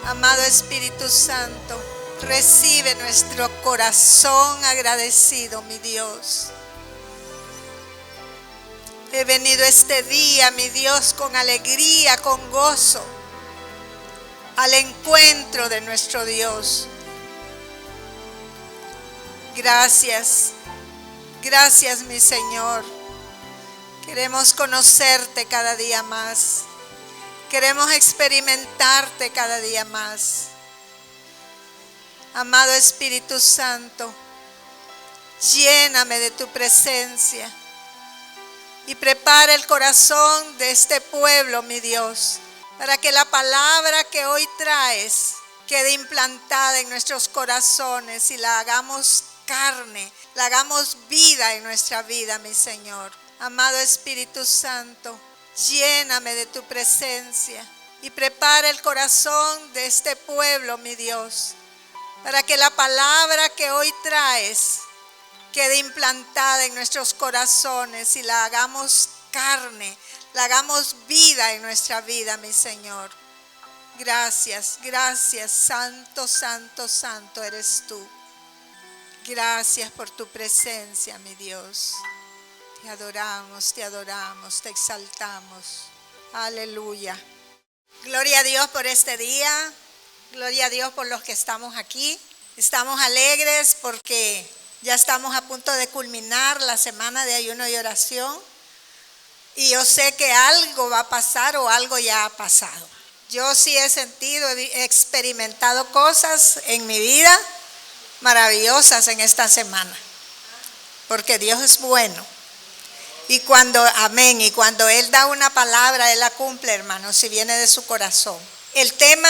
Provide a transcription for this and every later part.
Amado Espíritu Santo, recibe nuestro corazón agradecido, mi Dios. He venido este día, mi Dios, con alegría, con gozo, al encuentro de nuestro Dios. Gracias, gracias, mi Señor. Queremos conocerte cada día más. Queremos experimentarte cada día más. Amado Espíritu Santo, lléname de tu presencia y prepara el corazón de este pueblo, mi Dios, para que la palabra que hoy traes quede implantada en nuestros corazones y la hagamos carne, la hagamos vida en nuestra vida, mi Señor. Amado Espíritu Santo, lléname de tu presencia y prepara el corazón de este pueblo, mi Dios, para que la palabra que hoy traes quede implantada en nuestros corazones y la hagamos carne, la hagamos vida en nuestra vida, mi Señor. Gracias, gracias, Santo, Santo, Santo eres tú. Gracias por tu presencia, mi Dios. Te adoramos, te exaltamos. Aleluya. Gloria a Dios por este día. Gloria a Dios por los que estamos aquí. Estamos alegres porque ya estamos a punto de culminar la semana de ayuno y oración. Y yo sé que algo va a pasar o algo ya ha pasado. Yo sí he sentido, he experimentado cosas en mi vida maravillosas en esta semana. Porque Dios es bueno. Y cuando, amén, y cuando Él da una palabra, Él la cumple, hermanos, si viene de su corazón. El tema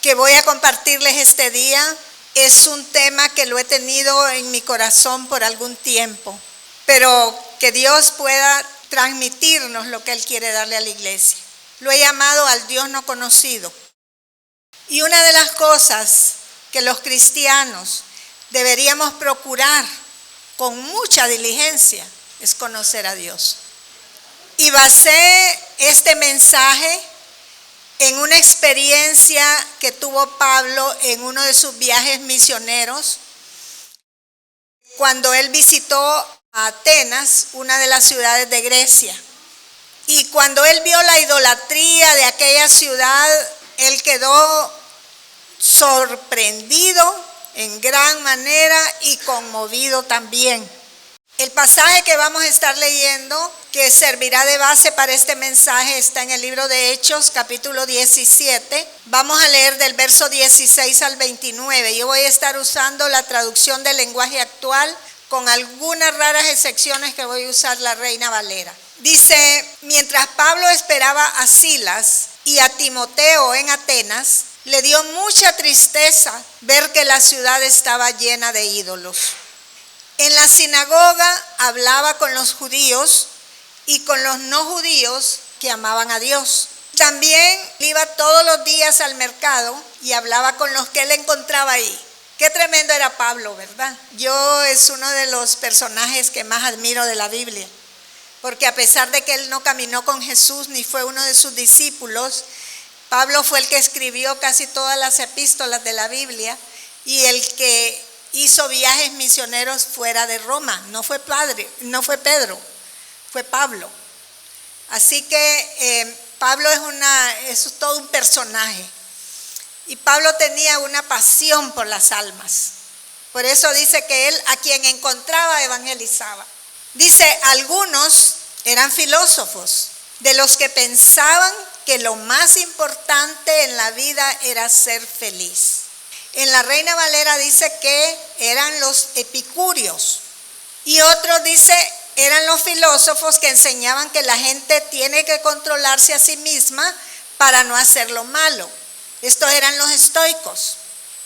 que voy a compartirles este día es un tema que lo he tenido en mi corazón por algún tiempo, pero que Dios pueda transmitirnos lo que Él quiere darle a la iglesia. Lo he llamado al Dios no conocido. Y una de las cosas que los cristianos deberíamos procurar con mucha diligencia es conocer a Dios. Y basé este mensaje en una experiencia que tuvo Pablo en uno de sus viajes misioneros, cuando él visitó a Atenas, una de las ciudades de Grecia. Y cuando él vio la idolatría de aquella ciudad, él quedó sorprendido en gran manera y conmovido también. El pasaje que vamos a estar leyendo, que servirá de base para este mensaje, está en el libro de Hechos, capítulo 17. Vamos a leer del verso 16 al 29. Yo voy a estar usando la traducción del lenguaje actual, con algunas raras excepciones que voy a usar la Reina Valera. Dice: mientras Pablo esperaba a Silas y a Timoteo en Atenas, le dio mucha tristeza ver que la ciudad estaba llena de ídolos. En la sinagoga hablaba con los judíos y con los no judíos que amaban a Dios. También iba todos los días al mercado y hablaba con los que él encontraba ahí. Qué tremendo era Pablo, ¿verdad? Yo es uno de los personajes que más admiro de la Biblia, porque a pesar de que él no caminó con Jesús ni fue uno de sus discípulos, Pablo fue el que escribió casi todas las epístolas de la Biblia y el que hizo viajes misioneros fuera de Roma. No fue Pedro, fue Pablo. Así que Pablo es todo un personaje. Y Pablo tenía una pasión por las almas. Por eso dice que él a quien encontraba evangelizaba. Dice, algunos eran filósofos, de los que pensaban que lo más importante en la vida era ser feliz. En la Reina Valera dice que eran los epicúreos. Y otros dice, eran los filósofos que enseñaban que la gente tiene que controlarse a sí misma para no hacer lo malo. Estos eran los estoicos.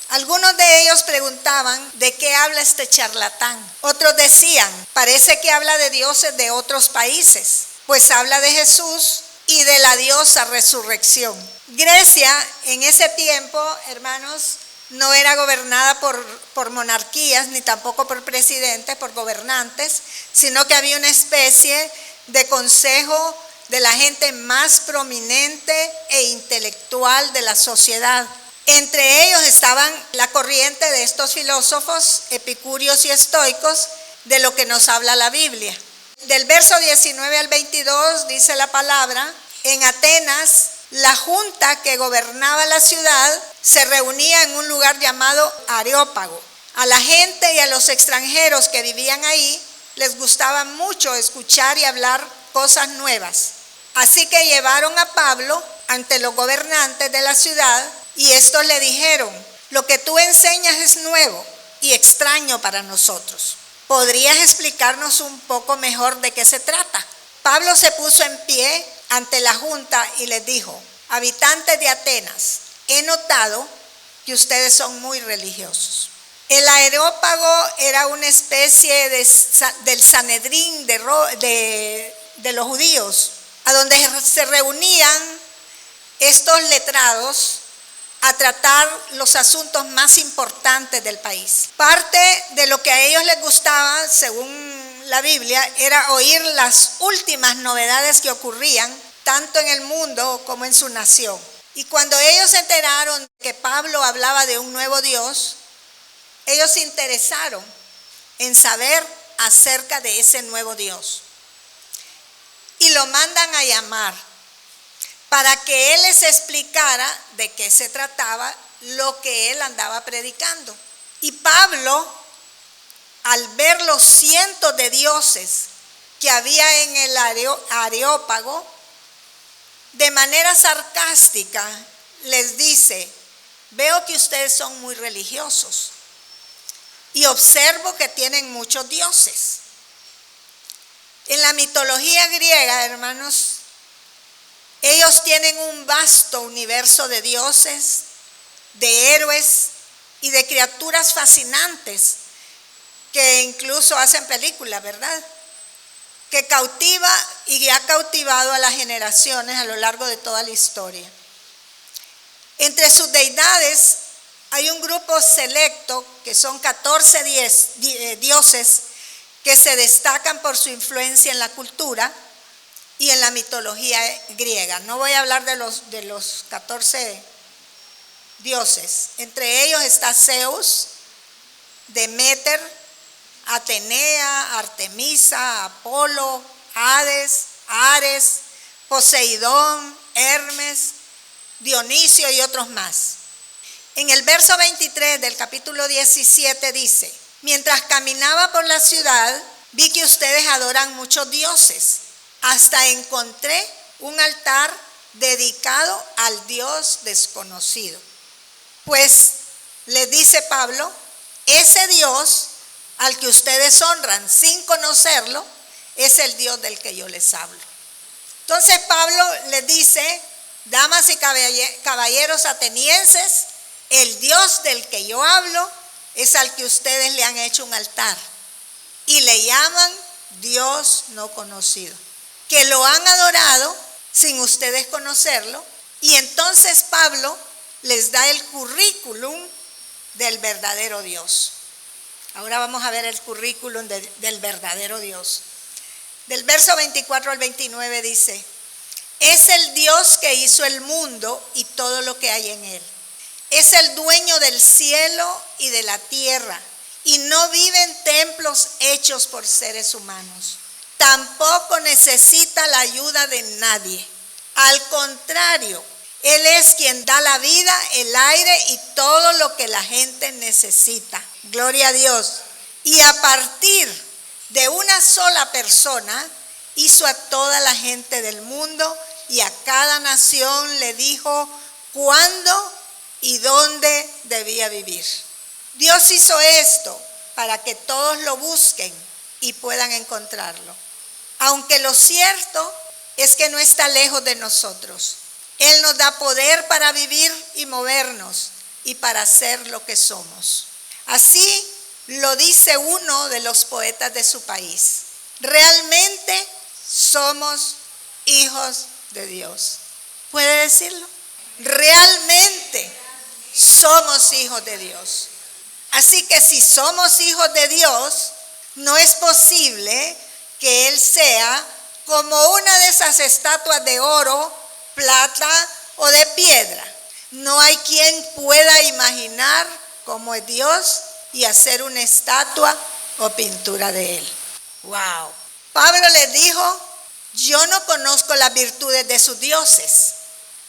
Algunos de ellos preguntaban, ¿de qué habla este charlatán? Otros decían, parece que habla de dioses de otros países, pues habla de Jesús y de la diosa resurrección. Grecia en ese tiempo, hermanos, no era gobernada por monarquías, ni tampoco por presidentes, por gobernantes, sino que había una especie de consejo de la gente más prominente e intelectual de la sociedad. Entre ellos estaban la corriente de estos filósofos epicúreos y estoicos, de lo que nos habla la Biblia. Del verso 19 al 22 dice la palabra: en Atenas, la junta que gobernaba la ciudad se reunía en un lugar llamado Areópago. A la gente y a los extranjeros que vivían ahí les gustaba mucho escuchar y hablar cosas nuevas. Así que llevaron a Pablo ante los gobernantes de la ciudad y estos le dijeron: lo que tú enseñas es nuevo y extraño para nosotros. ¿Podrías explicarnos un poco mejor de qué se trata? Pablo se puso en pie ante la junta y les dijo: habitantes de Atenas, he notado que ustedes son muy religiosos. El Areópago era una especie del Sanedrín de los judíos, a donde se reunían estos letrados a tratar los asuntos más importantes del país. Parte de lo que a ellos les gustaba, según la Biblia, era oír las últimas novedades que ocurrían tanto en el mundo como en su nación. Y cuando ellos se enteraron que Pablo hablaba de un nuevo Dios, ellos se interesaron en saber acerca de ese nuevo Dios. Y lo mandan a llamar para que él les explicara de qué se trataba lo que él andaba predicando. Y Pablo, al ver los cientos de dioses que había en el Areópago, de manera sarcástica les dice: veo que ustedes son muy religiosos y observo que tienen muchos dioses. En la mitología griega, hermanos, ellos tienen un vasto universo de dioses, de héroes y de criaturas fascinantes que incluso hacen películas, ¿verdad? Que cautiva y ha cautivado a las generaciones a lo largo de toda la historia. Entre sus deidades hay un grupo selecto que son 14 dioses que se destacan por su influencia en la cultura y en la mitología griega. No voy a hablar de los 14 dioses. Entre ellos está Zeus, Deméter, Atenea, Artemisa, Apolo, Hades, Ares, Poseidón, Hermes, Dionisio y otros más. En el verso 23 del capítulo 17 dice: mientras caminaba por la ciudad, vi que ustedes adoran muchos dioses. Hasta encontré un altar dedicado al Dios desconocido. Pues les dice Pablo, ese Dios al que ustedes honran sin conocerlo es el Dios del que yo les hablo. Entonces Pablo les dice: damas y caballeros atenienses, el Dios del que yo hablo es al que ustedes le han hecho un altar y le llaman Dios no conocido, que lo han adorado sin ustedes conocerlo. Y entonces Pablo les da el currículum del verdadero Dios. Ahora vamos a ver el currículum del verdadero Dios. Del verso 24 al 29 dice: es el Dios que hizo el mundo y todo lo que hay en él. Es el dueño del cielo y de la tierra y no vive en templos hechos por seres humanos. Tampoco necesita la ayuda de nadie. Al contrario, Él es quien da la vida, el aire y todo lo que la gente necesita. Gloria a Dios. Y a partir de una sola persona hizo a toda la gente del mundo y a cada nación le dijo cuándo y dónde debía vivir. Dios hizo esto para que todos lo busquen y puedan encontrarlo. Aunque lo cierto es que no está lejos de nosotros. Él nos da poder para vivir y movernos y para ser lo que somos. Así lo dice uno de los poetas de su país. Realmente somos hijos de Dios. ¿Puede decirlo? Realmente somos hijos de Dios. Así que si somos hijos de Dios, no es posible que Él sea como una de esas estatuas de oro, plata o de piedra, No hay quien pueda imaginar cómo es Dios y hacer una estatua o pintura de Él. Wow. Pablo les dijo, yo no conozco las virtudes de sus dioses,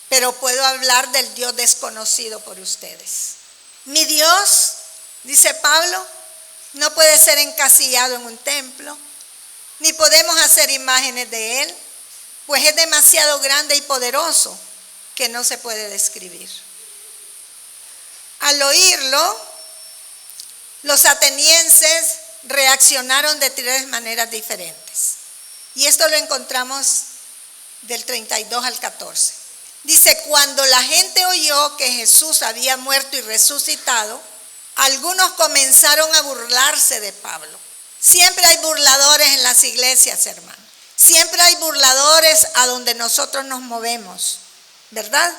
pero puedo hablar del Dios desconocido por ustedes. Mi Dios, dice Pablo, no puede ser encasillado en un templo, ni podemos hacer imágenes de Él, pues es demasiado grande y poderoso que no se puede describir. Al oírlo, los atenienses reaccionaron de 3 maneras diferentes. Y esto lo encontramos del 32 al 14. Dice, cuando la gente oyó que Jesús había muerto y resucitado, algunos comenzaron a burlarse de Pablo. Siempre hay burladores en las iglesias, hermano. Siempre hay burladores a donde nosotros nos movemos, ¿verdad?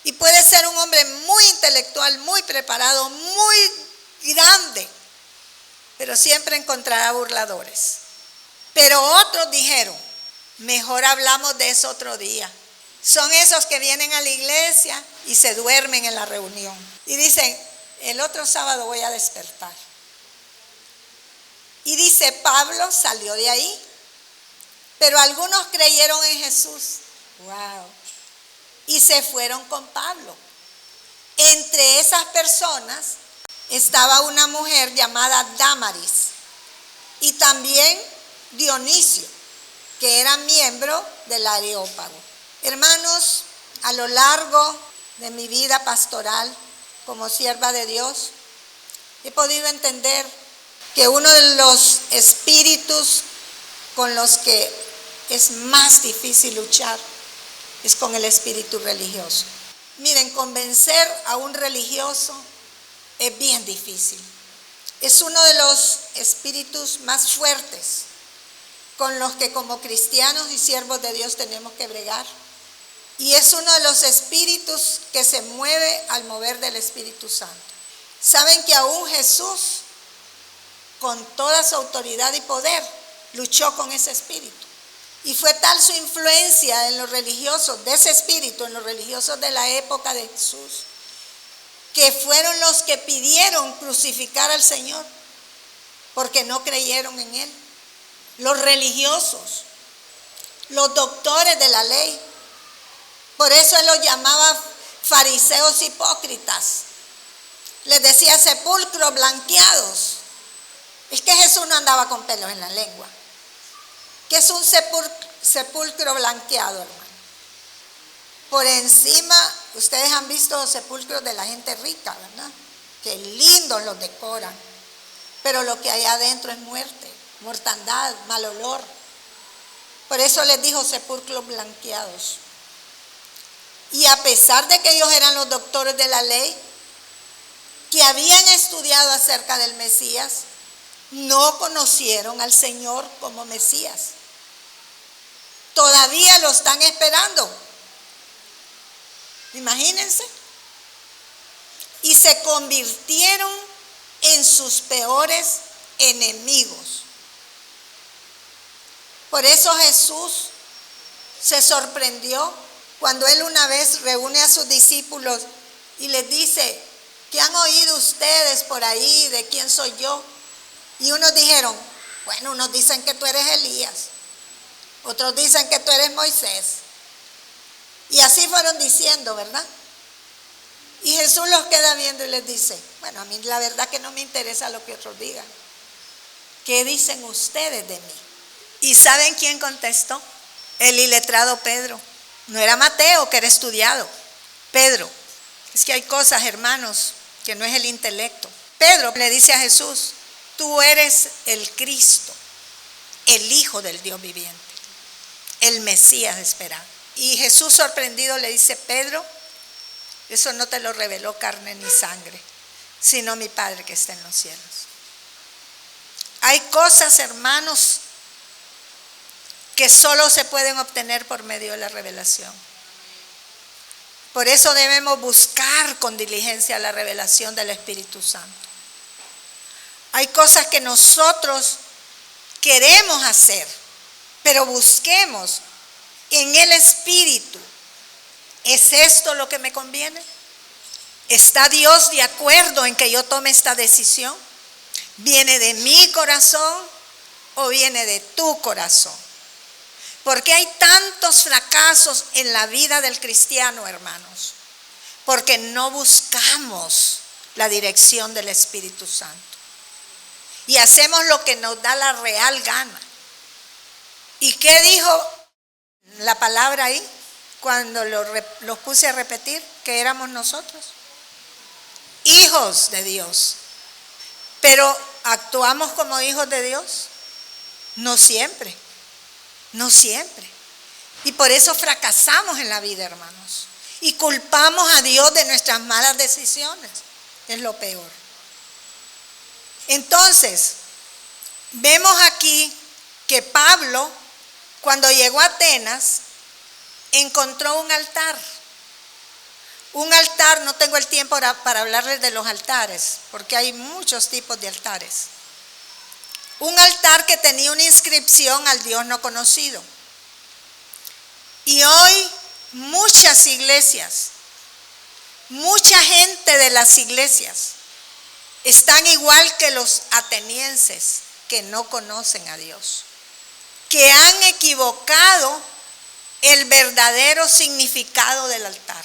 Y puede ser un hombre muy intelectual, muy preparado, muy grande, pero siempre encontrará burladores. Pero otros dijeron, mejor hablamos de eso otro día. Son esos que vienen a la iglesia y se duermen en la reunión. Y dicen, el otro sábado voy a despertar. Y dice, Pablo salió de ahí, pero algunos creyeron en Jesús. Wow. Y se fueron con Pablo. Entre esas personas estaba una mujer llamada Dámaris y también Dionisio, que era miembro del Areópago. Hermanos, a lo largo de mi vida pastoral como sierva de Dios, he podido entender que uno de los espíritus con los que es más difícil luchar es con el espíritu religioso. Miren, convencer a un religioso es bien difícil. Es uno de los espíritus más fuertes con los que como cristianos y siervos de Dios tenemos que bregar. Y es uno de los espíritus que se mueve al mover del Espíritu Santo. Saben que aún Jesús, con toda su autoridad y poder, luchó con ese espíritu. Y fue tal su influencia en los religiosos, de ese espíritu, en los religiosos de la época de Jesús, que fueron los que pidieron crucificar al Señor, porque no creyeron en Él. Los religiosos, los doctores de la ley. Por eso Él los llamaba fariseos hipócritas. Les decía sepulcros blanqueados. Es que Jesús no andaba con pelos en la lengua. ¿Qué es un sepulcro blanqueado, hermano? Por encima, ustedes han visto los sepulcros de la gente rica, ¿verdad? Qué lindos los decoran. Pero lo que hay adentro es muerte, mortandad, mal olor. Por eso les dijo sepulcros blanqueados. Y a pesar de que ellos eran los doctores de la ley, que habían estudiado acerca del Mesías, no conocieron al Señor como Mesías. Todavía lo están esperando. Imagínense. Y se convirtieron en sus peores enemigos. Por eso Jesús se sorprendió cuando Él una vez reúne a sus discípulos y les dice, ¿qué han oído ustedes por ahí de quién soy yo? Y unos dijeron, bueno, unos dicen que tú eres Elías, otros dicen que tú eres Moisés. Y así fueron diciendo, ¿verdad? Y Jesús los queda viendo y les dice, bueno, a mí la verdad que no me interesa lo que otros digan. ¿Qué dicen ustedes de mí? ¿Y saben quién contestó? El iletrado Pedro. No era Mateo, que era estudiado. Pedro. Es que hay cosas, hermanos, que no es el intelecto. Pedro le dice a Jesús, tú eres el Cristo, el Hijo del Dios viviente, el Mesías esperado. Y Jesús sorprendido le dice, Pedro, eso no te lo reveló carne ni sangre, sino mi Padre que está en los cielos. Hay cosas, hermanos, que solo se pueden obtener por medio de la revelación. Por eso debemos buscar con diligencia la revelación del Espíritu Santo. Hay cosas que nosotros queremos hacer, pero busquemos en el Espíritu. ¿Es esto lo que me conviene? ¿Está Dios de acuerdo en que yo tome esta decisión? ¿Viene de mi corazón o viene de tu corazón? ¿Por qué hay tantos fracasos en la vida del cristiano, hermanos? Porque no buscamos la dirección del Espíritu Santo. Y hacemos lo que nos da la real gana. ¿Y qué dijo la palabra ahí? Cuando los puse a repetir, que éramos nosotros. Hijos de Dios. Pero ¿actuamos como hijos de Dios? No siempre. No siempre. Y por eso fracasamos en la vida, hermanos. Y culpamos a Dios de nuestras malas decisiones. Es lo peor. Entonces, vemos aquí que Pablo, cuando llegó a Atenas, encontró un altar. Un altar, no tengo el tiempo para hablarles de los altares, porque hay muchos tipos de altares. Un altar que tenía una inscripción al Dios no conocido. Y hoy muchas iglesias, mucha gente de las iglesias están igual que los atenienses que no conocen a Dios, que han equivocado el verdadero significado del altar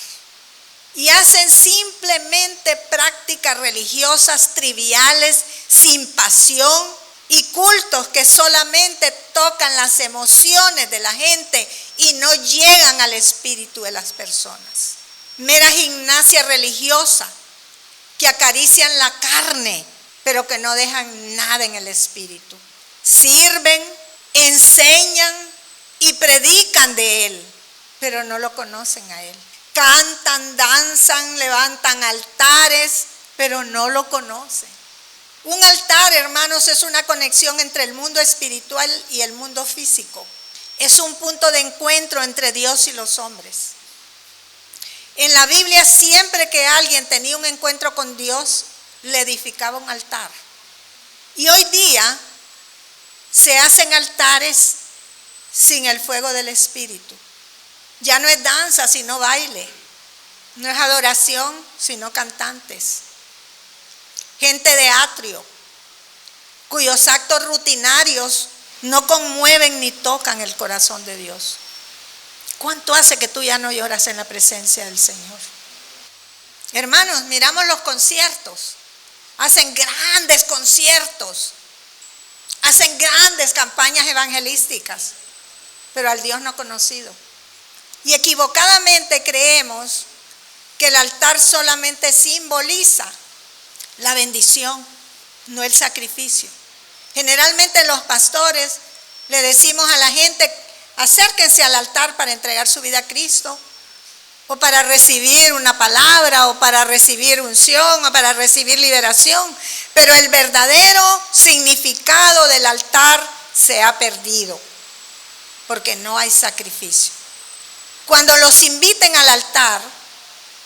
y hacen simplemente prácticas religiosas triviales, sin pasión, y cultos que solamente tocan las emociones de la gente y no llegan al espíritu de las personas. Mera gimnasia religiosa que acarician la carne, pero que no dejan nada en el espíritu. Sirven, enseñan y predican de Él, pero no lo conocen a Él. Cantan, danzan, levantan altares, pero no lo conocen. Un altar, hermanos, es una conexión entre el mundo espiritual y el mundo físico. Es un punto de encuentro entre Dios y los hombres. En la Biblia, siempre que alguien tenía un encuentro con Dios, le edificaba un altar. Y hoy día se hacen altares sin el fuego del Espíritu. Ya no es danza, sino baile. No es adoración, sino cantantes. Gente de atrio, cuyos actos rutinarios no conmueven ni tocan el corazón de Dios. ¿Cuánto hace que tú ya no lloras en la presencia del Señor? Hermanos, miramos los conciertos. Hacen grandes conciertos. Hacen grandes campañas evangelísticas, pero al Dios no conocido. Y equivocadamente creemos que el altar solamente simboliza la bendición, no el sacrificio. Generalmente los pastores le decimos a la gente: acérquense al altar para entregar su vida a Cristo, o para recibir una palabra, o para recibir unción, o para recibir liberación. Pero el verdadero significado del altar se ha perdido, porque no hay sacrificio. Cuando los inviten al altar,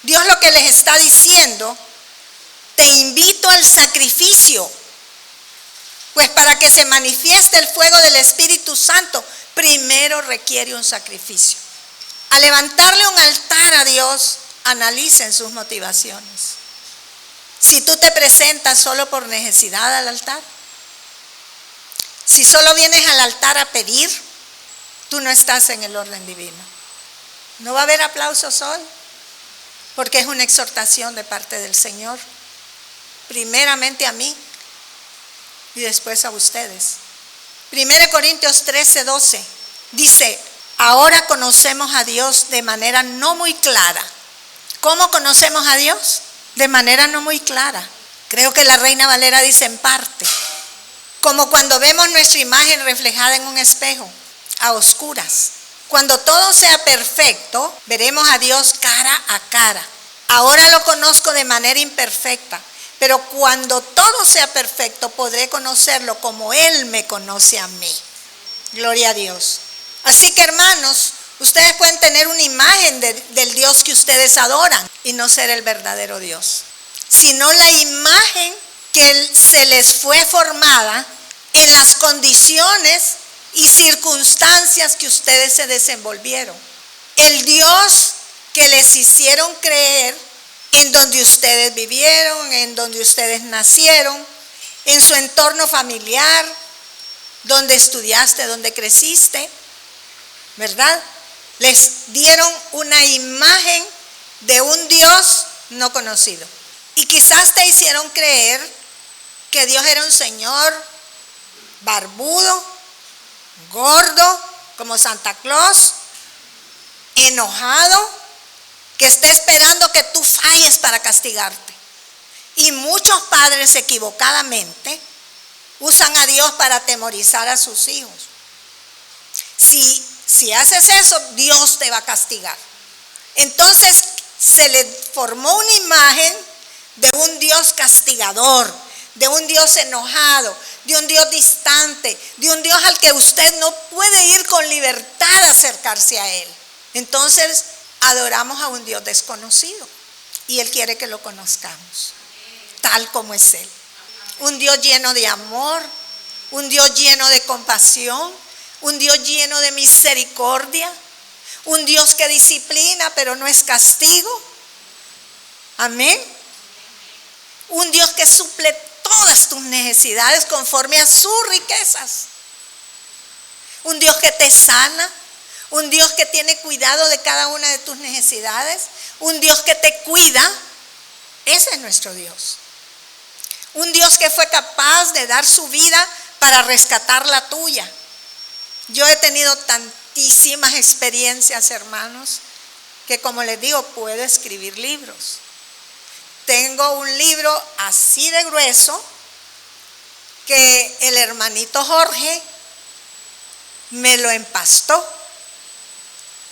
Dios lo que les está diciendo: te invito al sacrificio, pues para que se manifieste el fuego del Espíritu Santo, primero requiere un sacrificio. Al levantarle un altar a Dios, analicen sus motivaciones. Si tú te presentas solo por necesidad al altar, si solo vienes al altar a pedir, tú no estás en el orden divino. No va a haber aplausos hoy, porque es una exhortación de parte del Señor. Primeramente a mí y después a ustedes. 1 Corintios 13:12 dice: ahora conocemos a Dios de manera no muy clara. ¿Cómo conocemos a Dios? De manera no muy clara. Creo que la Reina Valera dice en parte. Como cuando vemos nuestra imagen reflejada en un espejo, a oscuras. Cuando todo sea perfecto, veremos a Dios cara a cara. Ahora lo conozco de manera imperfecta, pero cuando todo sea perfecto, podré conocerlo como Él me conoce a mí. Gloria a Dios. Así que, hermanos, ustedes pueden tener una imagen del Dios que ustedes adoran y no ser el verdadero Dios, sino la imagen que se les fue formada en las condiciones y circunstancias que ustedes se desenvolvieron. El Dios que les hicieron creer en donde ustedes vivieron, en donde ustedes nacieron, en su entorno familiar, donde estudiaste, donde creciste, ¿verdad? Les dieron una imagen de un Dios no conocido. Y quizás te hicieron creer que Dios era un señor barbudo, gordo, como Santa Claus, enojado, que está esperando que tú falles para castigarte. Y muchos padres equivocadamente usan a Dios para atemorizar a sus hijos. Si haces eso, Dios te va a castigar. Entonces se le formó una imagen de un Dios castigador, de un Dios enojado, de un Dios distante, de un Dios al que usted no puede ir con libertad a acercarse a Él. Entonces adoramos a un Dios desconocido y Él quiere que lo conozcamos, tal como es Él. Un Dios lleno de amor, un Dios lleno de compasión, un Dios lleno de misericordia, un Dios que disciplina pero no es castigo. Amén. Un Dios que suple todas tus necesidades conforme a sus riquezas. Un Dios que te sana, un Dios que tiene cuidado de cada una de tus necesidades, un Dios que te cuida. Ese es nuestro Dios. Un Dios que fue capaz de dar su vida para rescatar la tuya. Yo he tenido tantísimas experiencias, hermanos, que como les digo, puedo escribir libros. Tengo un libro así de grueso que el hermanito Jorge me lo empastó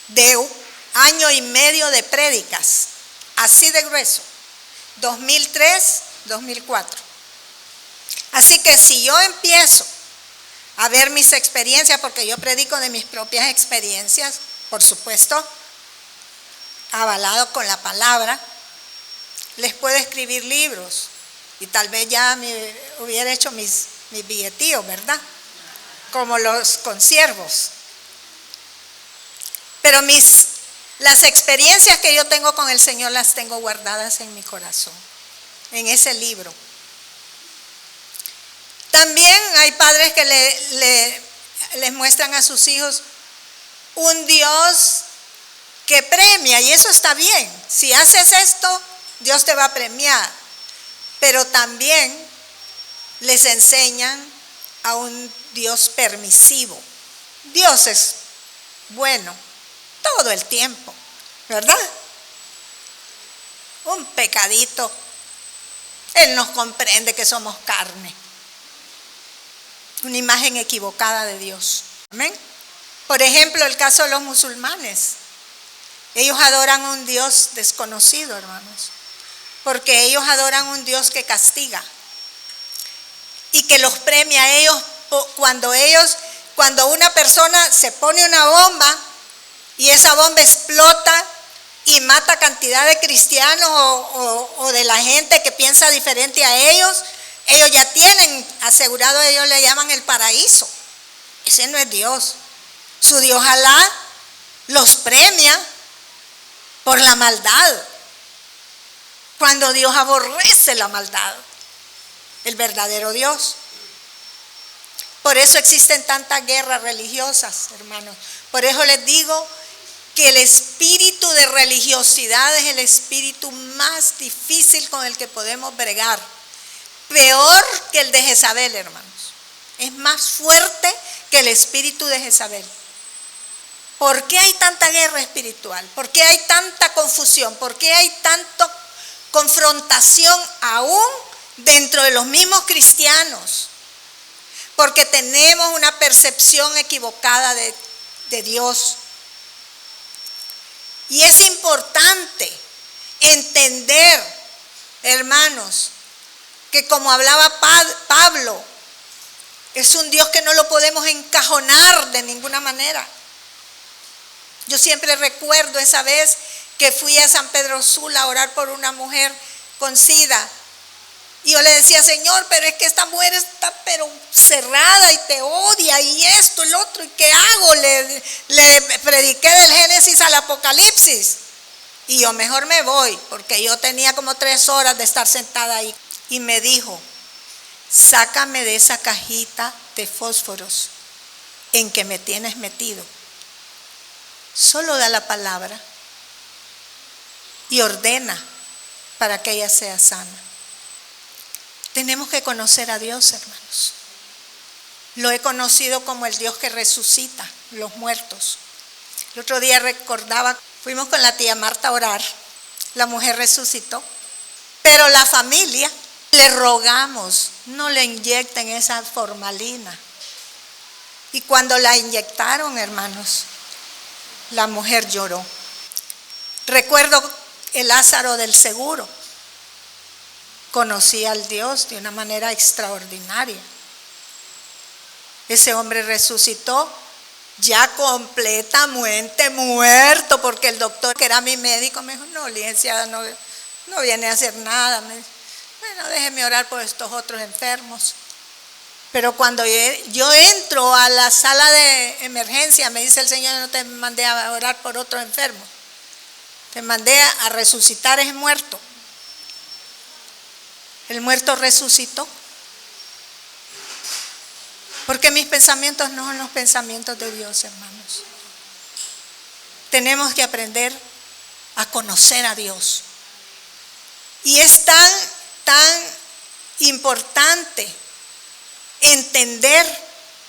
de 1 año y medio de prédicas, así de grueso, 2003, 2004. Así que si yo empiezo a ver mis experiencias, porque yo predico de mis propias experiencias, por supuesto, avalado con la palabra, les puedo escribir libros y tal vez ya me hubiera hecho mis billetíos, ¿verdad? Como los consiervos. Pero las experiencias que yo tengo con el Señor las tengo guardadas en mi corazón, en ese libro. También hay padres que les muestran a sus hijos un Dios que premia, y eso está bien. Si haces esto, Dios te va a premiar. Pero también les enseñan a un Dios permisivo. Dios es bueno todo el tiempo, ¿verdad? Un pecadito, Él nos comprende que somos carne. Una imagen equivocada de Dios. Amén. Por ejemplo, el caso de los musulmanes. Ellos adoran a un Dios desconocido, hermanos, porque ellos adoran a un Dios que castiga y que los premia a ellos cuando una persona se pone una bomba y esa bomba explota y mata cantidad de cristianos o de la gente que piensa diferente a ellos ya tienen asegurado, ellos le llaman el paraíso. Ese no es Dios. Su Dios Alá los premia por la maldad, cuando Dios aborrece la maldad, el verdadero Dios. Por eso existen tantas guerras religiosas, hermanos. Por eso les digo que el espíritu de religiosidad es el espíritu más difícil con el que podemos bregar. Peor que el de Jezabel, hermanos. Es más fuerte que el espíritu de Jezabel. ¿Por qué hay tanta guerra espiritual? ¿Por qué hay tanta confusión? ¿Por qué hay tanta confrontación aún dentro de los mismos cristianos? Porque tenemos una percepción equivocada de Dios. Y es importante entender, hermanos, que como hablaba Pablo, es un Dios que no lo podemos encajonar de ninguna manera. Yo siempre recuerdo esa vez que fui a San Pedro Sula a orar por una mujer con SIDA. Y yo le decía, Señor, pero es que esta mujer está pero cerrada y te odia y esto, el otro, ¿y qué hago? Le prediqué del Génesis al Apocalipsis. Y yo mejor me voy, porque yo tenía como 3 horas de estar sentada ahí. Y me dijo, sácame de esa cajita de fósforos en que me tienes metido. Solo da la palabra y ordena para que ella sea sana. Tenemos que conocer a Dios, hermanos. Lo he conocido como el Dios que resucita los muertos. El otro día recordaba, fuimos con la tía Marta a orar, la mujer resucitó, pero la familia le rogamos, no le inyecten esa formalina. Y cuando la inyectaron, hermanos, la mujer lloró. Recuerdo el Lázaro del seguro. Conocía al Dios de una manera extraordinaria. Ese hombre resucitó ya completamente muerto, porque el doctor, que era mi médico, me dijo, no, licenciada, no viene a hacer nada. Me dijo, bueno, déjeme orar por estos otros enfermos. Pero cuando yo entro a la sala de emergencia, me dice el Señor, no te mandé a orar por otro enfermo, te mandé a resucitar ese muerto. El muerto resucitó. Porque mis pensamientos no son los pensamientos de Dios, hermanos. Tenemos que aprender a conocer a Dios. Y es tan importante entender,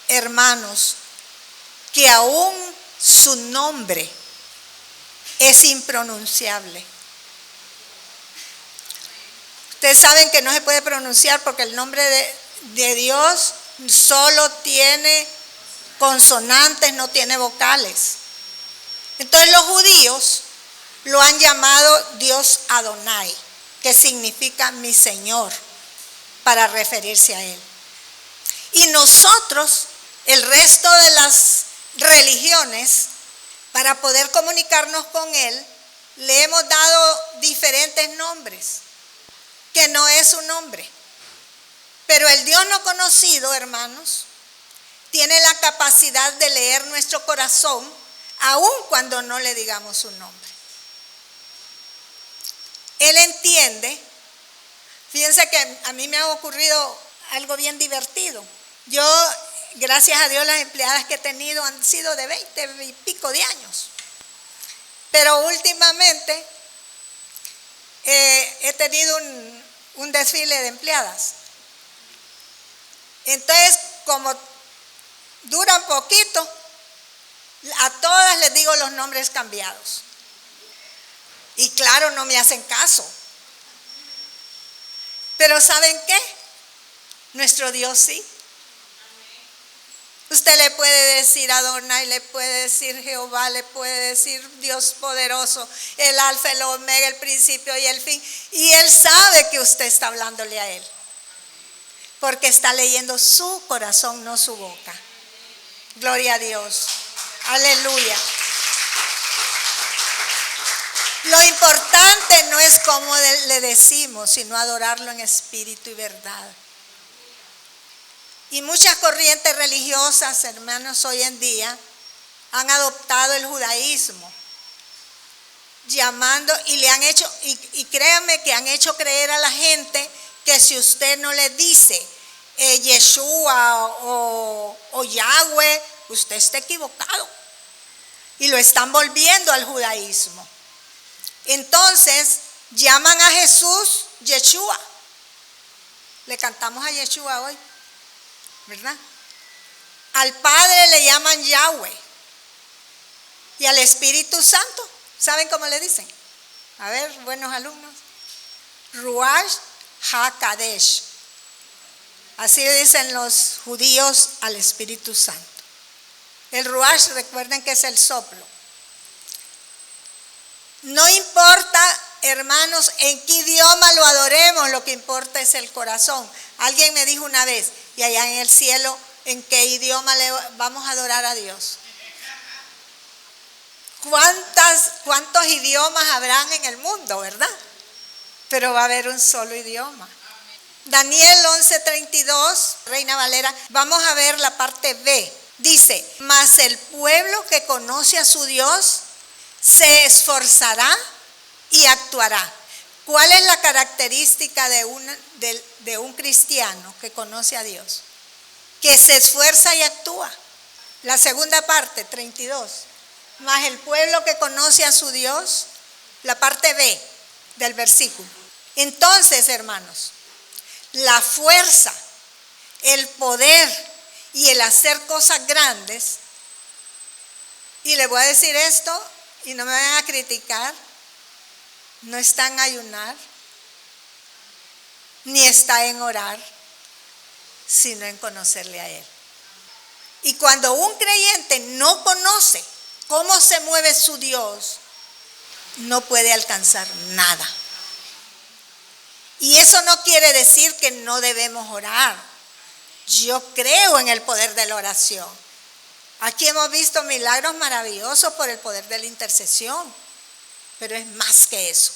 hermanos, que aún su nombre es impronunciable. Ustedes saben que no se puede pronunciar porque el nombre de Dios solo tiene consonantes, no tiene vocales. Entonces los judíos lo han llamado Dios Adonai, que significa mi Señor, para referirse a Él. Y nosotros, el resto de las religiones, para poder comunicarnos con Él, le hemos dado diferentes nombres, que no es su nombre. Pero el Dios no conocido, hermanos, tiene la capacidad de leer nuestro corazón, aun cuando no le digamos su nombre. Él entiende. Fíjense que a mí me ha ocurrido algo bien divertido. Yo, gracias a Dios, las empleadas que he tenido han sido de 20 y pico de años. Pero últimamente he tenido un desfile de empleadas. Entonces, como duran poquito, a todas les digo los nombres cambiados. Y claro, no me hacen caso. Pero ¿saben qué? Nuestro Dios sí. Usted le puede decir Adonai, le puede decir Jehová, le puede decir Dios poderoso, el alfa, el omega, el principio y el fin. Y Él sabe que usted está hablándole a Él, porque está leyendo su corazón, no su boca. Gloria a Dios. Aleluya. Lo importante no es cómo le decimos, sino adorarlo en espíritu y verdad. Y muchas corrientes religiosas, hermanos, hoy en día han adoptado el judaísmo, llamando y le han hecho, y créanme que han hecho creer a la gente que si usted no le dice Yeshua o Yahweh, usted está equivocado. Y lo están volviendo al judaísmo. Entonces, llaman a Jesús Yeshua. Le cantamos a Yeshua hoy, ¿verdad? Al Padre le llaman Yahweh. Y al Espíritu Santo, ¿saben cómo le dicen? A ver, buenos alumnos. Ruach HaKadosh. Así le dicen los judíos al Espíritu Santo. El Ruach, recuerden que es el soplo. No importa, hermanos, en qué idioma lo adoremos, lo que importa es el corazón. Alguien me dijo una vez, y allá en el cielo, ¿en qué idioma le vamos a adorar a Dios? ¿Cuántos idiomas habrán en el mundo, verdad? Pero va a haber un solo idioma. Daniel 11:32, Reina Valera, vamos a ver la parte B. Dice, mas el pueblo que conoce a su Dios se esforzará y actuará. ¿Cuál es la característica de un cristiano que conoce a Dios? Que se esfuerza y actúa. La segunda parte, 32. Mas el pueblo que conoce a su Dios, la parte B del versículo. Entonces, hermanos, la fuerza, el poder y el hacer cosas grandes, y le voy a decir esto y no me van a criticar, no está en ayunar, ni está en orar, sino en conocerle a Él. Y cuando un creyente no conoce cómo se mueve su Dios, no puede alcanzar nada. Y eso no quiere decir que no debemos orar. Yo creo en el poder de la oración. Aquí hemos visto milagros maravillosos por el poder de la intercesión, pero es más que eso.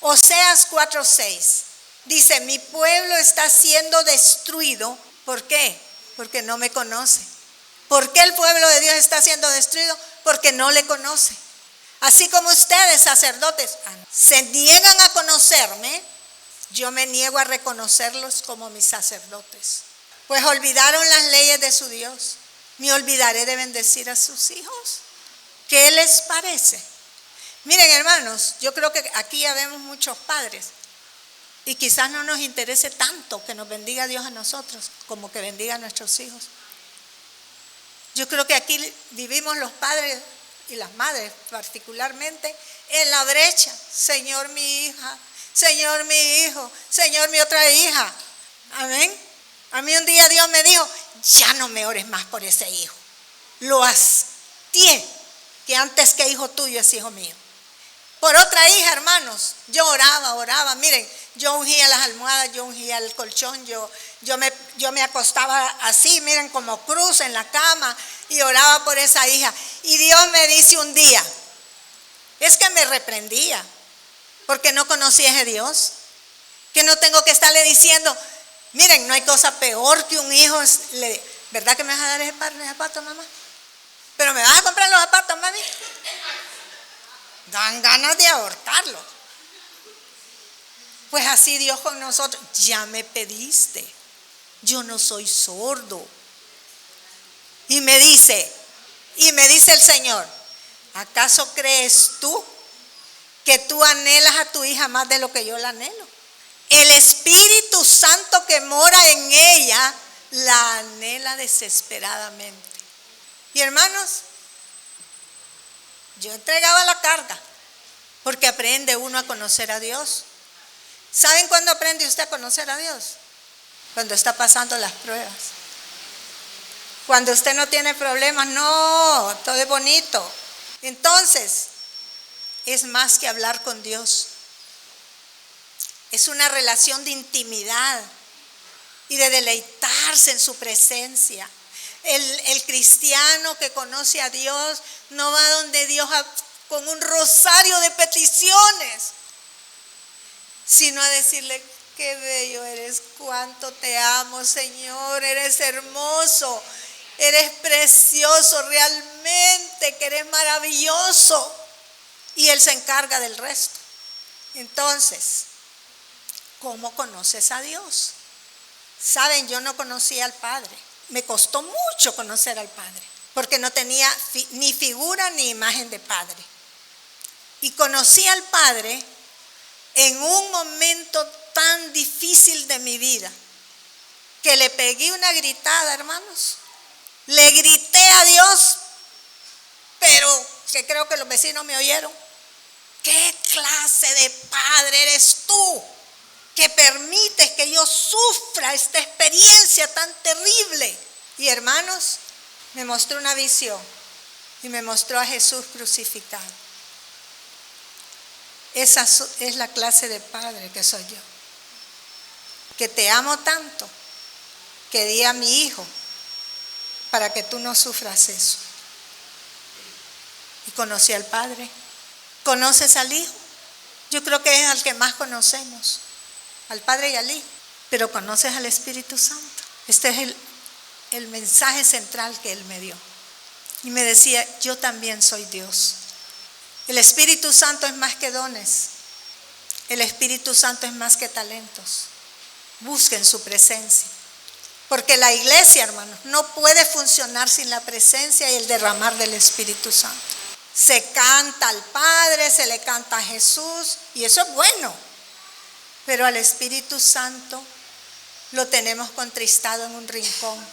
Oseas 4:6 dice: mi pueblo está siendo destruido. ¿Por qué? Porque no me conoce. ¿Por qué el pueblo de Dios está siendo destruido? Porque no le conoce. Así como ustedes, sacerdotes, se niegan a conocerme, yo me niego a reconocerlos como mis sacerdotes. Pues olvidaron las leyes de su Dios. Me olvidaré de bendecir a sus hijos. ¿Qué les parece? Miren, hermanos, yo creo que aquí ya vemos muchos padres y quizás no nos interese tanto que nos bendiga Dios a nosotros como que bendiga a nuestros hijos. Yo creo que aquí vivimos los padres y las madres particularmente en la brecha. Señor, mi hija, Señor, mi hijo, Señor, mi otra hija. Amén. A mí un día Dios me dijo: ya no me ores más por ese hijo. Lo hastié, que antes que hijo tuyo es hijo mío. Por otra hija, hermanos, yo oraba. Miren, yo ungía las almohadas, yo ungía el colchón, yo me acostaba así, miren, como cruz en la cama y oraba por esa hija. Y Dios me dice un día, es que me reprendía, porque no conocía a ese Dios, que no tengo que estarle diciendo, miren, no hay cosa peor que un hijo, ¿verdad que me vas a dar ese par de zapatos, mamá? Pero me vas a comprar los zapatos, mami. Dan ganas de ahorcarlo. Pues así Dios con nosotros: ya me pediste, yo no soy sordo. Y me dice el Señor: ¿acaso crees tú que tú anhelas a tu hija más de lo que yo la anhelo? El Espíritu Santo que mora en ella la anhela desesperadamente. Y hermanos, yo entregaba la carga, porque aprende uno a conocer a Dios. ¿Saben cuándo aprende usted a conocer a Dios? Cuando está pasando las pruebas. Cuando usted no tiene problemas, no, todo es bonito. Entonces, es más que hablar con Dios. Es una relación de intimidad y de deleitarse en su presencia. El cristiano que conoce a Dios no va donde Dios con un rosario de peticiones, sino a decirle: qué bello eres, cuánto te amo, Señor, eres hermoso, eres precioso, realmente que eres maravilloso. Y Él se encarga del resto. Entonces, ¿cómo conoces a Dios? Saben, yo no conocía al Padre. Me costó mucho conocer al Padre, porque no tenía ni figura ni imagen de Padre. Y conocí al Padre en un momento tan difícil de mi vida, que le pegué una gritada, hermanos. Le grité a Dios, pero que creo que los vecinos me oyeron. ¿Qué clase de padre eres tú, que permites que yo sufra esta experiencia tan terrible? Y hermanos, me mostró una visión y me mostró a Jesús crucificado. Esa es la clase de padre que soy yo, que te amo tanto que di a mi hijo para que tú no sufras eso. Y conocí al Padre. ¿Conoces al Hijo? Yo creo que es al que más conocemos, al Padre y al Hijo. Pero conoces al Espíritu Santo. Este es el mensaje central que Él me dio. Y me decía: yo también soy Dios. El Espíritu Santo es más que dones. El Espíritu Santo es más que talentos. Busquen su presencia. Porque la iglesia, hermanos, no puede funcionar sin la presencia y el derramar del Espíritu Santo. Se canta al Padre, se le canta a Jesús, y eso es bueno. Pero al Espíritu Santo lo tenemos contristado en un rincón.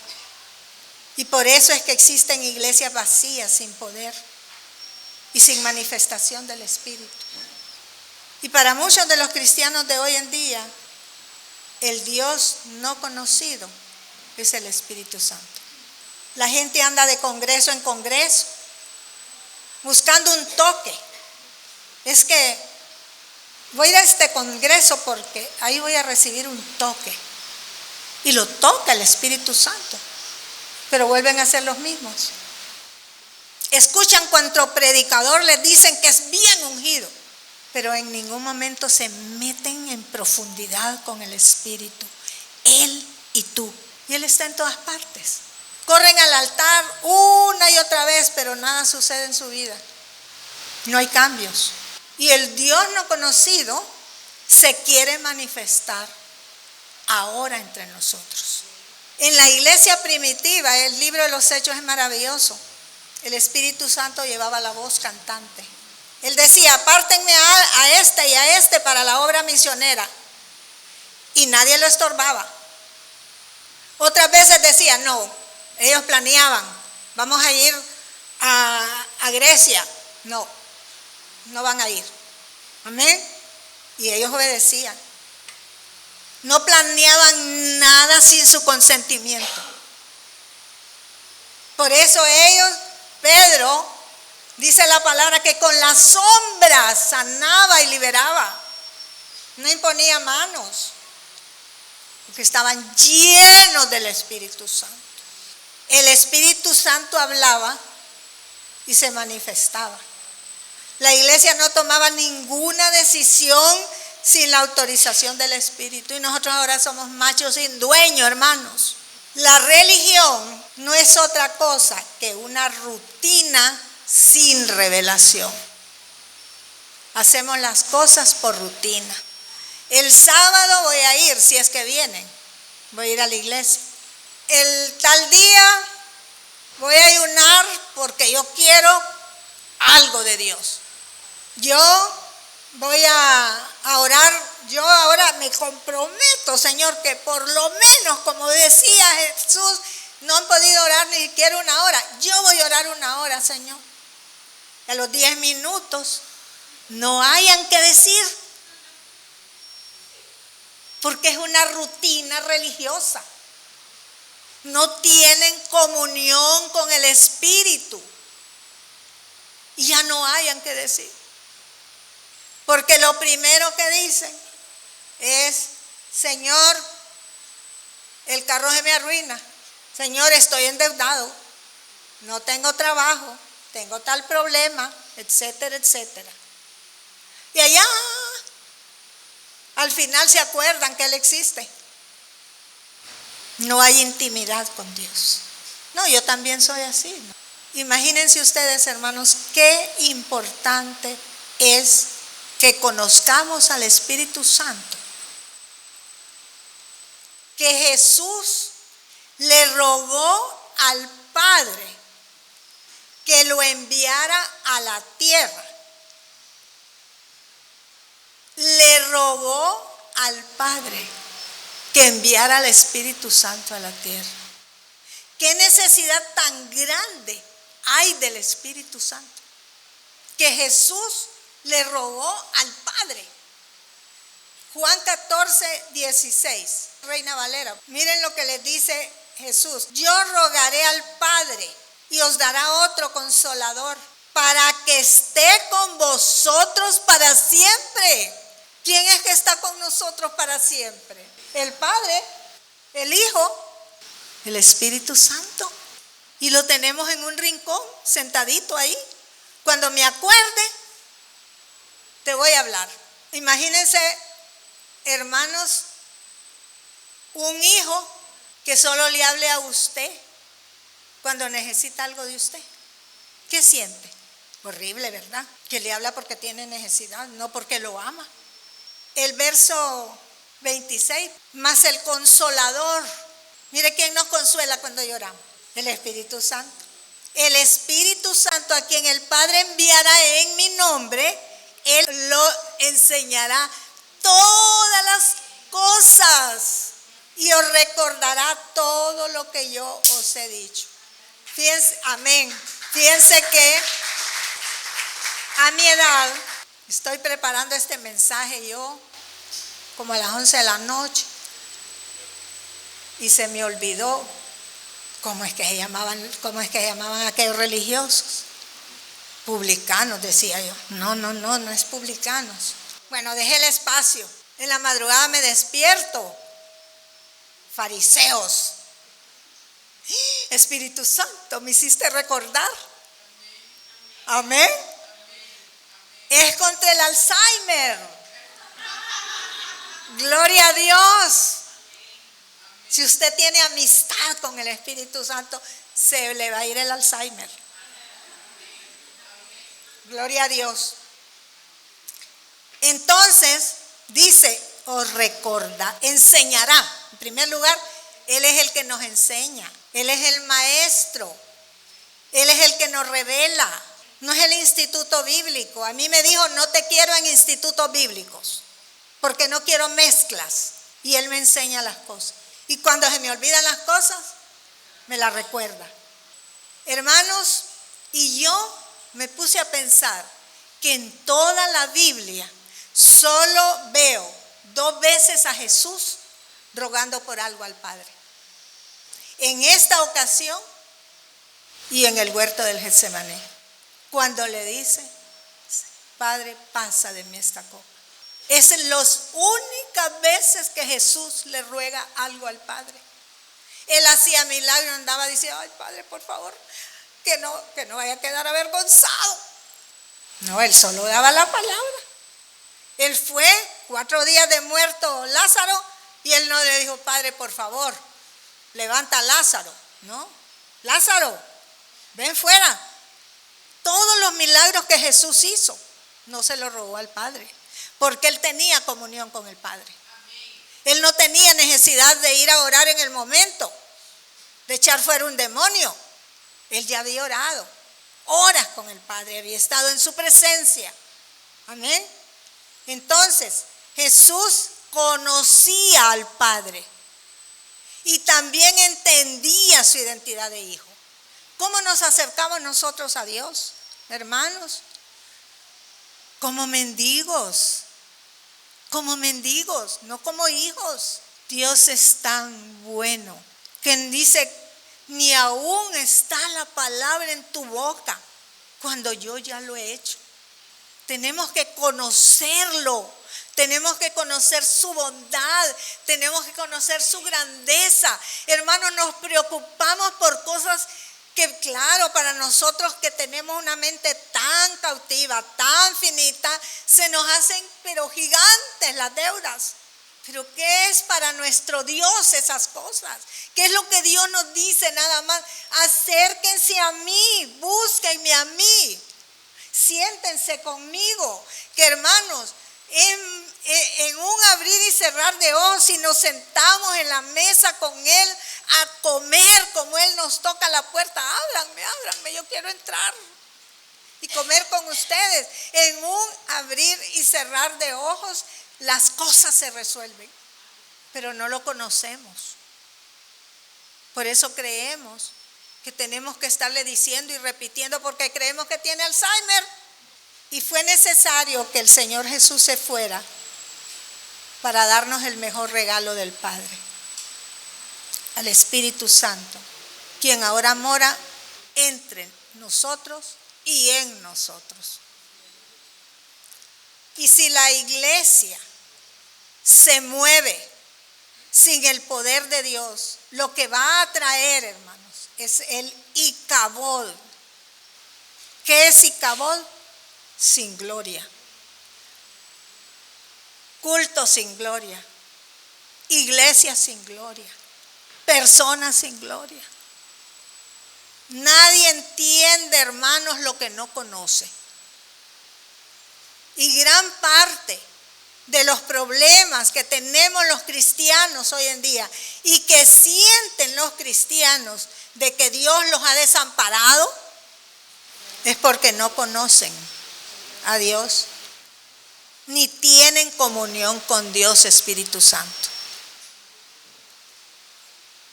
Y por eso es que existen iglesias vacías, sin poder y sin manifestación del Espíritu. Y para muchos de los cristianos de hoy en día, el Dios no conocido es el Espíritu Santo. La gente anda de congreso en congreso buscando un toque. Es que voy a ir a este congreso porque ahí voy a recibir un toque. Y lo toca el Espíritu Santo, pero vuelven a ser los mismos. Escuchan cuanto predicador les dicen que es bien ungido, pero en ningún momento se meten en profundidad con el Espíritu. Él y tú. Y Él está en todas partes. Corren al altar una y otra vez, pero nada sucede en su vida. No hay cambios. Y el Dios no conocido se quiere manifestar ahora entre nosotros. En la iglesia primitiva, el libro de los Hechos es maravilloso. El Espíritu Santo llevaba la voz cantante. Él decía, apártenme a este y a este para la obra misionera. Y nadie lo estorbaba. Otras veces decía, no, ellos planeaban, vamos a ir a Grecia. No, no van a ir. Amén. Y ellos obedecían. No planeaban nada sin su consentimiento. Por eso ellos, Pedro, dice la palabra que con la sombra sanaba y liberaba. No imponía manos, porque estaban llenos del Espíritu Santo. El Espíritu Santo hablaba y se manifestaba. La iglesia no tomaba ninguna decisión sin la autorización del Espíritu. Y nosotros ahora somos machos sin dueño, hermanos. La religión no es otra cosa que una rutina sin revelación. Hacemos las cosas por rutina. El sábado voy a ir, si es que vienen, voy a ir a la iglesia. El tal día voy a ayunar porque yo quiero algo de Dios. Yo voy a orar, yo ahora me comprometo, Señor, que por lo menos, como decía Jesús, no han podido orar ni siquiera una hora. Yo voy a orar una hora, Señor. Y a los 10 minutos no hayan que decir, porque es una rutina religiosa. No tienen comunión con el Espíritu. Y ya no hayan que decir. Porque lo primero que dicen es, Señor, el carro se me arruina. Señor, estoy endeudado. No tengo trabajo. Tengo tal problema, etcétera, etcétera. Y allá, al final se acuerdan que Él existe. No hay intimidad con Dios. No, yo también soy así, ¿no? Imagínense ustedes, hermanos, qué importante es que conozcamos al Espíritu Santo. Que Jesús le rogó al Padre que lo enviara a la tierra. Le rogó al Padre que enviara al Espíritu Santo a la tierra. ¿Qué necesidad tan grande hay del Espíritu Santo? Que Jesús le rogó al Padre. Juan 14, 16, Reina Valera. Miren lo que le dice Jesús. Yo rogaré al Padre y os dará otro consolador para que esté con vosotros para siempre. ¿Quién es que está con nosotros para siempre? El Padre, el Hijo, el Espíritu Santo. Y lo tenemos en un rincón, sentadito ahí. Cuando me acuerde, te voy a hablar. Imagínense, hermanos, un hijo que solo le hable a usted cuando necesita algo de usted. ¿Qué siente? Horrible, ¿verdad? Que le habla porque tiene necesidad, no porque lo ama. El verso 26, más el Consolador. Mire quién nos consuela cuando lloramos. El Espíritu Santo. El Espíritu Santo, a quien el Padre enviará en mi nombre, Él lo enseñará todas las cosas y os recordará todo lo que yo os he dicho. Fíjense, amén. Fíjense que a mi edad estoy preparando este mensaje yo como a las 11 de la noche y se me olvidó cómo es que se llamaban aquellos religiosos. Publicanos, decía yo. No es publicanos. Bueno, dejé el espacio. En la madrugada me despierto. Fariseos. Espíritu Santo, me hiciste recordar. Amén. Es contra el Alzheimer. Gloria a Dios. Si usted tiene amistad con el Espíritu Santo, se le va a ir el Alzheimer. Gloria a Dios. Entonces, dice, os recorda, enseñará. En primer lugar, Él es el que nos enseña. Él es el maestro. Él es el que nos revela. No es el instituto bíblico. A mí me dijo, no te quiero en institutos bíblicos, porque no quiero mezclas. Y Él me enseña las cosas. Y cuando se me olvidan las cosas, me las recuerda. Hermanos, y yo me puse a pensar que en toda la Biblia solo veo 2 veces a Jesús rogando por algo al Padre. En esta ocasión y en el huerto del Getsemaní, cuando le dice, Padre, pasa de mí esta copa. Es las únicas veces que Jesús le ruega algo al Padre. Él hacía milagros, andaba diciendo, ay Padre, por favor, que no vaya a quedar avergonzado. No, Él solo daba la palabra. Él fue 4 días de muerto Lázaro y Él no le dijo, Padre, por favor, levanta a Lázaro. No, Lázaro, ven fuera. Todos los milagros que Jesús hizo, no se los robó al Padre, porque Él tenía comunión con el Padre. Él no tenía necesidad de ir a orar en el momento, de echar fuera un demonio. Él ya había orado horas con el Padre, había estado en su presencia. Amén. Entonces, Jesús conocía al Padre y también entendía su identidad de hijo. ¿Cómo nos acercamos nosotros a Dios, hermanos? Como mendigos, no como hijos. Dios es tan bueno que dice, ni aún está la palabra en tu boca cuando yo ya lo he hecho. Tenemos que conocerlo, tenemos que conocer su bondad, tenemos que conocer su grandeza. Hermanos, nos preocupamos por cosas que, claro, para nosotros que tenemos una mente tan cautiva, tan finita, se nos hacen pero gigantes las deudas. Pero ¿qué es para nuestro Dios esas cosas? ¿Qué es lo que Dios nos dice nada más? Acérquense a mí, búsquenme a mí, siéntense conmigo. Que hermanos, en un abrir y cerrar de ojos, si nos sentamos en la mesa con Él a comer, como Él nos toca la puerta, ábranme, yo quiero entrar y comer con ustedes. En un abrir y cerrar de ojos, las cosas se resuelven, pero no lo conocemos. Por eso creemos que tenemos que estarle diciendo y repitiendo, porque creemos que tiene Alzheimer. Y fue necesario que el Señor Jesús se fuera para darnos el mejor regalo del Padre, al Espíritu Santo, quien ahora mora entre nosotros y en nosotros. Y si la iglesia se mueve sin el poder de Dios, lo que va a traer, hermanos, es el Icabod. ¿Qué es Icabod? Sin gloria. Culto sin gloria. Iglesia sin gloria. Personas sin gloria. Nadie entiende, hermanos, lo que no conoce. Y gran parte de los problemas que tenemos los cristianos hoy en día y que sienten los cristianos de que Dios los ha desamparado es porque no conocen a Dios ni tienen comunión con Dios Espíritu Santo.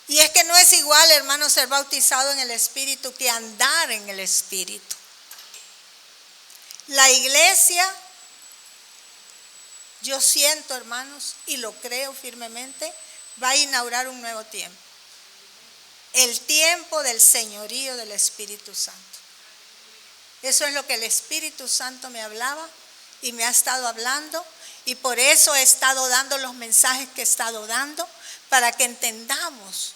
Y es que no es igual, hermano, ser bautizado en el Espíritu que andar en el Espíritu. La iglesia, yo siento, hermanos, y lo creo firmemente, va a inaugurar un nuevo tiempo. El tiempo del señorío del Espíritu Santo. Eso es lo que el Espíritu Santo me hablaba y me ha estado hablando. Y por eso he estado dando los mensajes que he estado dando, para que entendamos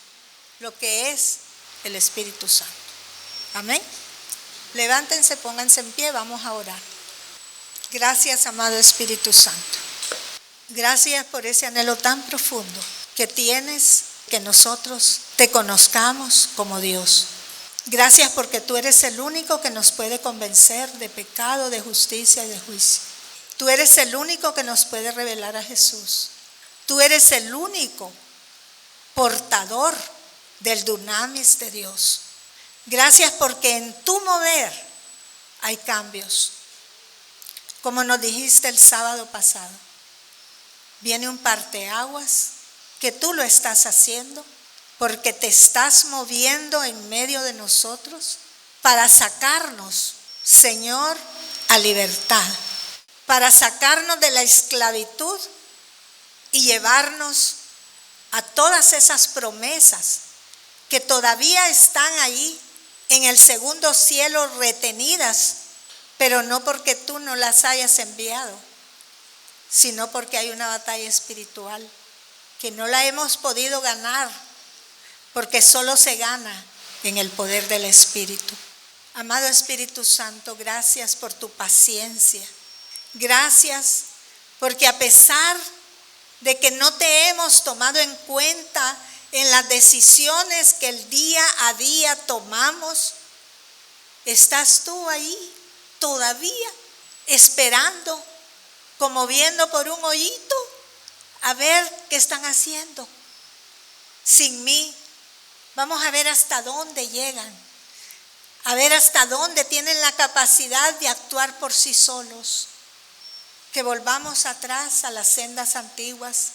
lo que es el Espíritu Santo. Amén. Levántense, pónganse en pie, vamos a orar. Gracias, amado Espíritu Santo. Gracias por ese anhelo tan profundo que tienes, que nosotros te conozcamos como Dios. Gracias porque tú eres el único que nos puede convencer de pecado, de justicia y de juicio. Tú eres el único que nos puede revelar a Jesús. Tú eres el único portador del dunamis de Dios. Gracias porque en tu mover hay cambios. Como nos dijiste el sábado pasado, viene un parteaguas que tú lo estás haciendo porque te estás moviendo en medio de nosotros para sacarnos, Señor, a libertad, para sacarnos de la esclavitud y llevarnos a todas esas promesas que todavía están ahí en el segundo cielo retenidas, pero no porque tú no las hayas enviado, sino porque hay una batalla espiritual que no la hemos podido ganar, porque solo se gana en el poder del Espíritu. Amado Espíritu Santo, gracias por tu paciencia. Gracias porque a pesar de que no te hemos tomado en cuenta en las decisiones que el día a día tomamos, estás tú ahí todavía esperando, como viendo por un hoyito a ver qué están haciendo. Sin mí, vamos a ver hasta dónde llegan, a ver hasta dónde tienen la capacidad de actuar por sí solos. Que volvamos atrás a las sendas antiguas,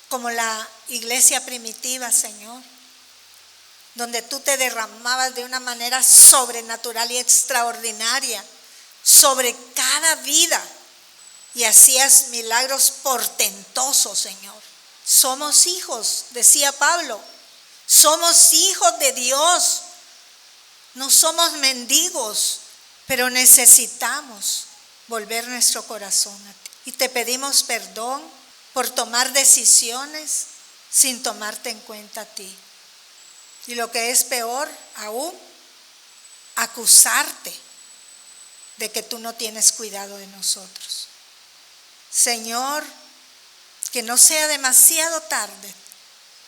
como la iglesia primitiva, Señor, donde tú te derramabas de una manera sobrenatural y extraordinaria sobre cada vida y hacías milagros portentosos, Señor. Somos hijos, decía Pablo, somos hijos de Dios, no somos mendigos, pero necesitamos volver nuestro corazón a ti. Y te pedimos perdón por tomar decisiones sin tomarte en cuenta a ti. Y lo que es peor aún, acusarte de que tú no tienes cuidado de nosotros. Señor, que no sea demasiado tarde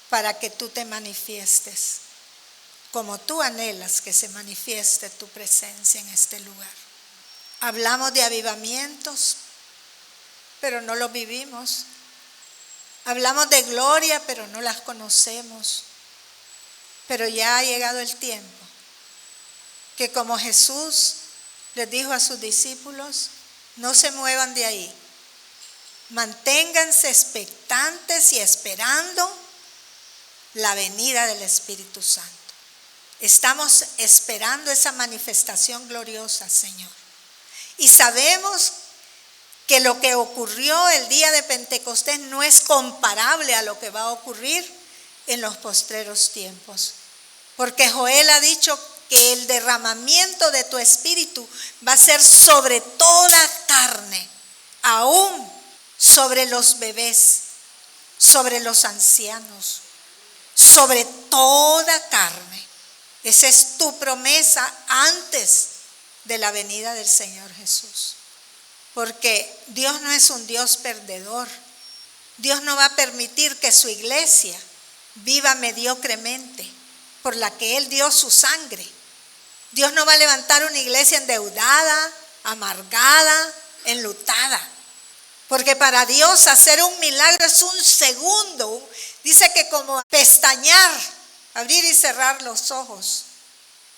para que tú te manifiestes como tú anhelas que se manifieste tu presencia en este lugar. Hablamos de avivamientos, pero no los vivimos. Hablamos de gloria, pero no las conocemos. Pero ya ha llegado el tiempo que, como Jesús les dijo a sus discípulos, no se muevan de ahí. Manténganse expectantes y esperando la venida del Espíritu Santo. Estamos esperando esa manifestación gloriosa, Señor. Y sabemos que lo que ocurrió el día de Pentecostés no es comparable a lo que va a ocurrir en los postreros tiempos. Porque Joel ha dicho que el derramamiento de tu Espíritu va a ser sobre toda carne, aún sobre los bebés, sobre los ancianos, sobre toda carne. Esa es tu promesa antes de la venida del Señor Jesús. Porque Dios no es un Dios perdedor. Dios no va a permitir que su iglesia viva mediocremente, por la que Él dio su sangre Dios no va a levantar una iglesia endeudada, amargada, enlutada. Porque para Dios hacer un milagro es un segundo. Dice que como pestañear, abrir y cerrar los ojos.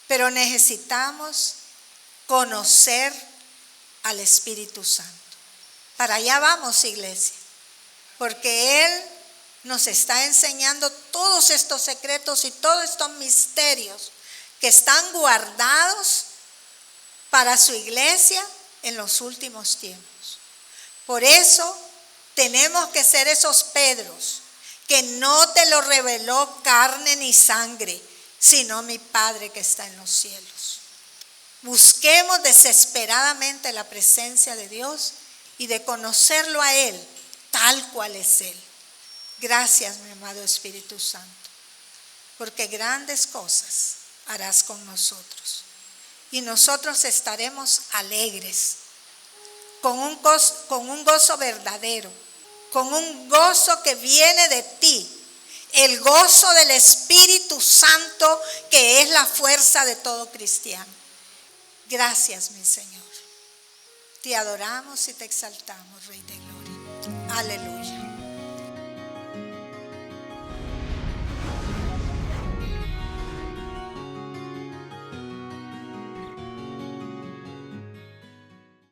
Pero necesitamos conocer al Espíritu Santo. Para allá vamos, iglesia. Porque Él nos está enseñando todos estos secretos y todos estos misterios que están guardados para su iglesia en los últimos tiempos. Por eso tenemos que ser esos Pedros, que no te lo reveló carne ni sangre, sino mi Padre que está en los cielos. Busquemos desesperadamente la presencia de Dios y de conocerlo a Él tal cual es Él. Gracias, mi amado Espíritu Santo, porque grandes cosas harás con nosotros. Y nosotros estaremos alegres, con un gozo verdadero, con un gozo que viene de ti, el gozo del Espíritu Santo, que es la fuerza de todo cristiano. Gracias, mi Señor. Te adoramos y te exaltamos, Rey de Gloria. Aleluya.